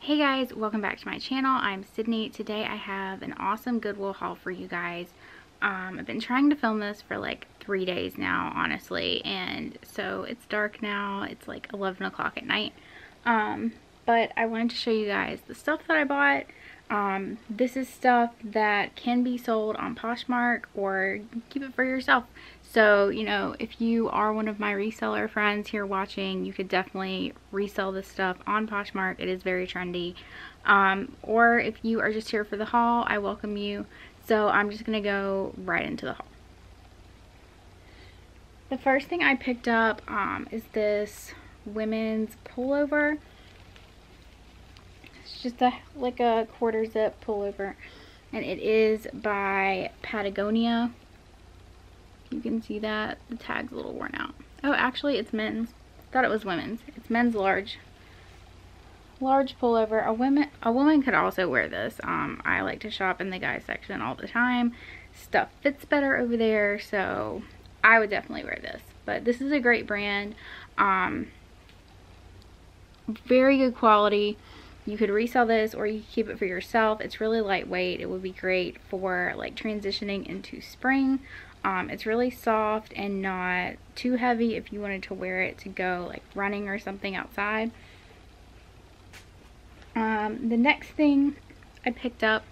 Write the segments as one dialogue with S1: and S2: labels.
S1: Hey guys, welcome back to my channel. I'm Sydney. Today I have an awesome Goodwill haul for you guys. I've been trying to film this for like 3 days now, honestly, and so it's dark now. It's like 11 o'clock at night. But I wanted to show you guys the stuff that I bought. This is stuff that can be sold on Poshmark or keep it for yourself. So, you know, if you are one of my reseller friends here watching, you could definitely resell this stuff on Poshmark. It is very trendy. Or if you are just here for the haul, I welcome you. So I'm just going to go right into the haul. The first thing I picked up is this women's pullover. It's just like a quarter zip pullover. And it is by Patagonia. You can see that the tag's a little worn out. Oh, actually it's men's. Thought it was women's. It's men's large pullover. A woman could also wear this. I like to shop in the guys section all the time. Stuff fits better over there, so I would definitely wear this. But this is a great brand. Very good quality. You could resell this or you could keep it for yourself. It's really lightweight. It would be great for like transitioning into spring. It's really soft and not too heavy if you wanted to wear it to go like running or something outside. The next thing I picked up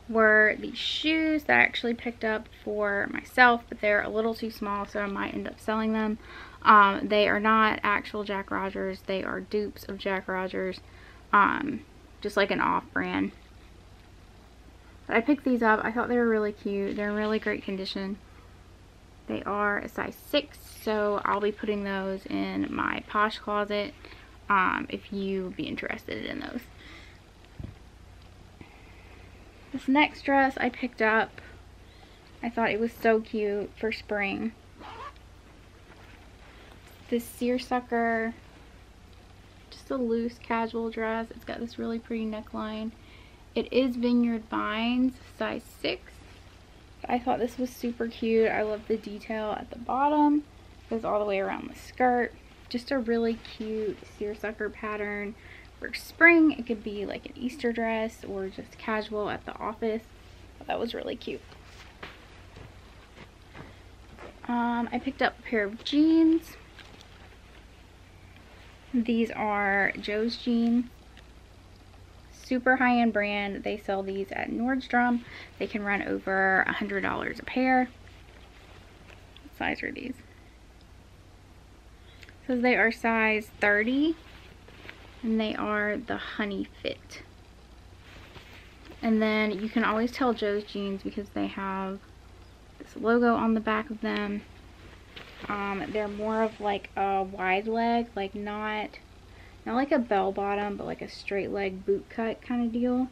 S1: were these shoes that I actually picked up for myself, but they're a little too small, so I might end up selling them. They are not actual Jack Rogers. They are dupes of Jack Rogers, just like an off-brand. But I picked these up. I thought they were really cute. They're in really great condition. They are a size 6, so I'll be putting those in my Posh closet if you would be interested in those. This next dress I picked up, I thought it was so cute for spring. This seersucker, just a loose casual dress. It's got this really pretty neckline. It is Vineyard Vines, size 6. I thought this was super cute. I love the detail at the bottom. Goes all the way around the skirt. Just a really cute seersucker pattern. For spring, it could be like an Easter dress or just casual at the office. That was really cute. I picked up a pair of jeans. These are Joe's jeans. Super high-end brand. They sell these at Nordstrom. They can run over $100 a pair. What size are these? It says they are size 30 and they are the honey fit. And then you can always tell Joe's jeans because they have this logo on the back of them. They're more of like a wide leg, like not like a bell bottom, but like a straight leg boot cut kind of deal.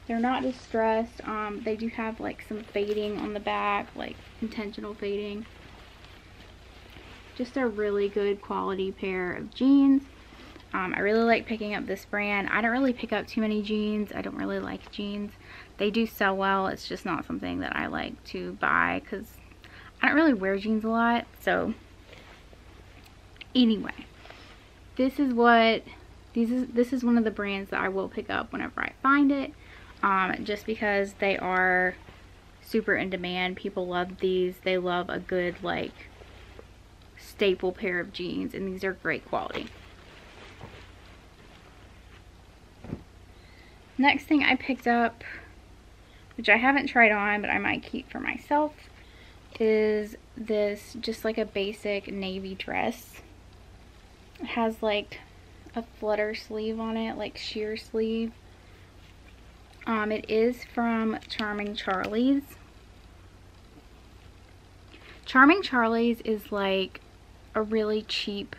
S1: They're not distressed. They do have like some fading on the back, like intentional fading. Just a really good quality pair of jeans. I really like picking up this brand. I don't really pick up too many jeans. I don't really like jeans. They do sell well. It's just not something that I like to buy because I don't really wear jeans a lot. So anyway, this is one of the brands that I will pick up whenever I find it, just because they are super in demand. People love these. They love a good like staple pair of jeans, and these are great quality. Next thing I picked up, which I haven't tried on but I might keep for myself, is this just like a basic navy dress. It has like a flutter sleeve on it, like sheer sleeve. It is from Charming Charlie's. Charming Charlie's is like a really cheap,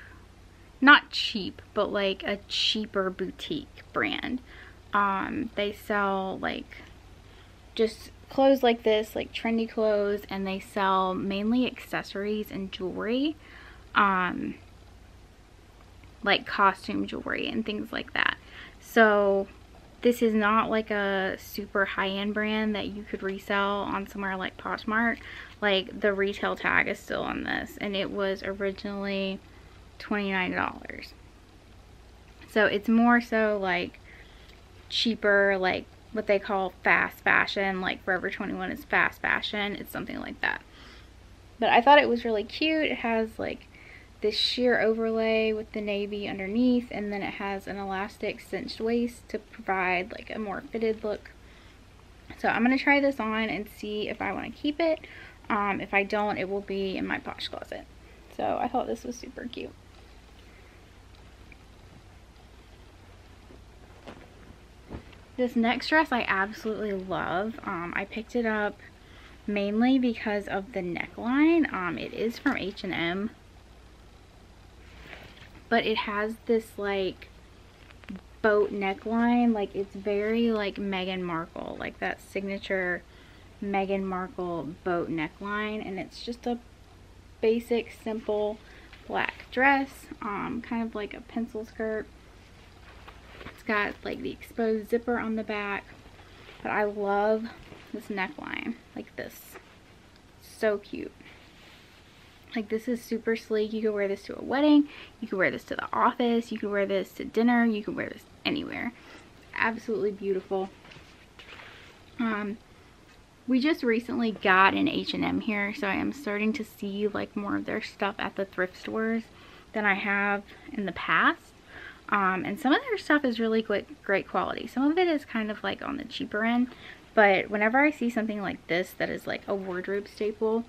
S1: not cheap, but like a cheaper boutique brand. They sell like just clothes like this, like trendy clothes, and they sell mainly accessories and jewelry. Like costume jewelry and things like that. So this is not like a super high-end brand that you could resell on somewhere like Poshmark. Like the retail tag is still on this, and it was originally $29. So it's more so like cheaper, like what they call fast fashion, like Forever 21 is fast fashion. It's something like that. But I thought it was really cute. It has like this sheer overlay with the navy underneath, and then it has an elastic cinched waist to provide like a more fitted look. So I'm going to try this on and see if I want to keep it. If I don't, it will be in my Posh closet. So I thought this was super cute. This next dress I absolutely love. I picked it up mainly because of the neckline. It is from H&M. But it has this like boat neckline. Like it's very like Meghan Markle. Like that signature Meghan Markle boat neckline. And it's just a basic, simple black dress. Kind of like a pencil skirt. It's got like the exposed zipper on the back, but I love this neckline, like this. So cute. Like this is super sleek. You could wear this to a wedding, you could wear this to the office, you could wear this to dinner, you could wear this anywhere. It's absolutely beautiful. We just recently got an H&M here, so I am starting to see like more of their stuff at the thrift stores than I have in the past. And some of their stuff is really great quality. Some of it is kind of like on the cheaper end, but whenever I see something like this that is like a wardrobe staple,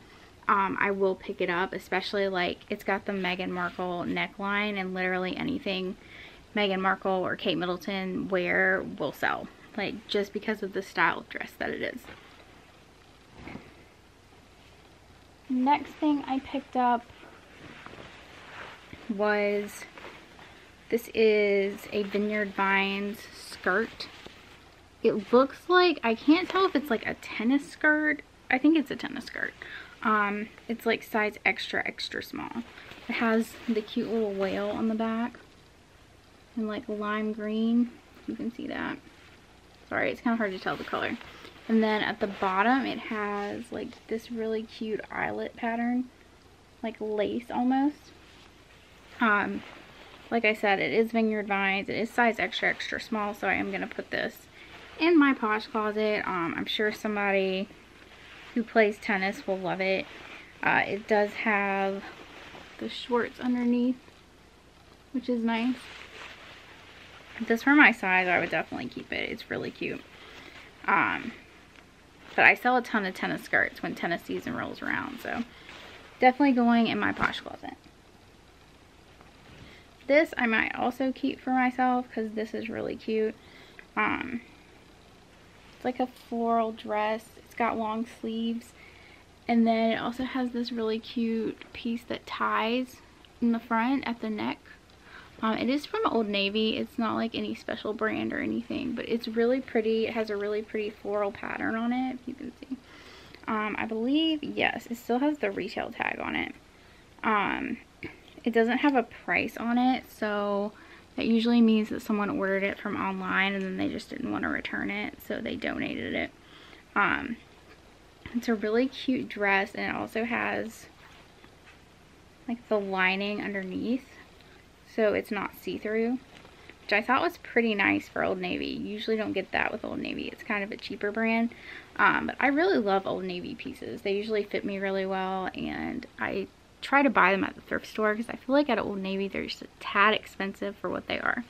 S1: I will pick it up, especially like it's got the Meghan Markle neckline, and literally anything Meghan Markle or Kate Middleton wear will sell, like just because of the style of dress that it is. Next thing I picked up was, this is a Vineyard Vines skirt. It looks like, I can't tell if it's like a tennis skirt. I think it's a tennis skirt. It's like size extra, extra small. It has the cute little whale on the back. And like lime green. You can see that. Sorry, it's kind of hard to tell the color. And then at the bottom it has like this really cute eyelet pattern. Like lace almost. Like I said, it is Vineyard Vines. It is size extra, extra small, so I am going to put this in my Posh closet. I'm sure somebody who plays tennis will love it. It does have the shorts underneath, which is nice. If this were my size, I would definitely keep it. It's really cute. But I sell a ton of tennis skirts when tennis season rolls around, so definitely going in my Posh closet. This I might also keep for myself because this is really cute. It's like a floral dress. It's got long sleeves. And then it also has this really cute piece that ties in the front at the neck. It is from Old Navy. It's not like any special brand or anything, but it's really pretty. It has a really pretty floral pattern on it, if you can see. I believe, yes, it still has the retail tag on it. It doesn't have a price on it, so that usually means that someone ordered it from online and then they just didn't want to return it, so they donated it. It's a really cute dress, and it also has like the lining underneath, so it's not see-through, which I thought was pretty nice for Old Navy. You usually don't get that with Old Navy. It's kind of a cheaper brand, but I really love Old Navy pieces. They usually fit me really well, and I try to buy them at the thrift store because I feel like at Old Navy they're just a tad expensive for what they are.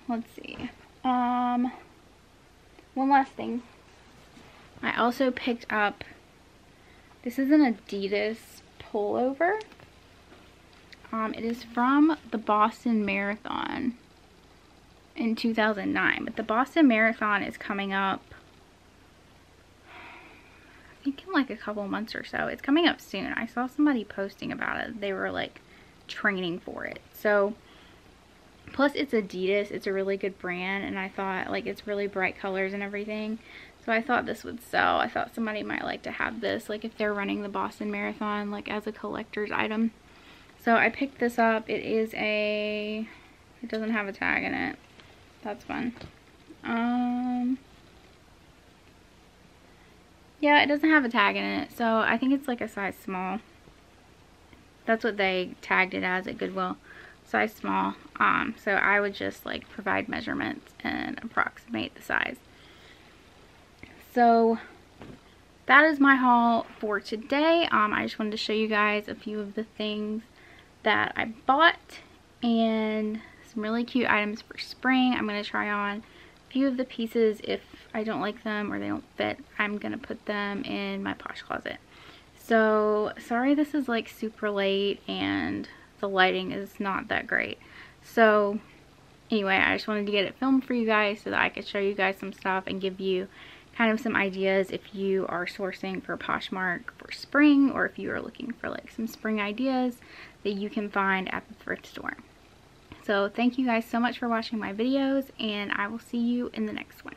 S1: Let's see. One last thing. I also picked up, this is an Adidas pullover. It is from the Boston Marathon in 2009, but the Boston Marathon is coming up, I think in like a couple months or so. It's coming up soon. I saw somebody posting about it. They were like training for it. So plus it's Adidas. It's a really good brand, and I thought like it's really bright colors and everything. So I thought this would sell. I thought somebody might like to have this, like if they're running the Boston Marathon, like as a collector's item. So I picked this up. It is a, it doesn't have a tag in it. That's fun. Yeah, it doesn't have a tag in it, so I think it's like a size small. That's what they tagged it as at Goodwill. size small. So I would just like provide measurements and approximate the size. So that is my haul for today. I just wanted to show you guys a few of the things that I bought and some really cute items for spring. I'm going to try on a few of the pieces. If I don't like them or they don't fit, I'm going to put them in my Posh closet. So sorry this is like super late and the lighting is not that great. So anyway, I just wanted to get it filmed for you guys so that I could show you guys some stuff and give you kind of some ideas if you are sourcing for Poshmark for spring, or if you are looking for like some spring ideas that you can find at the thrift store. So thank you guys so much for watching my videos, and I will see you in the next one.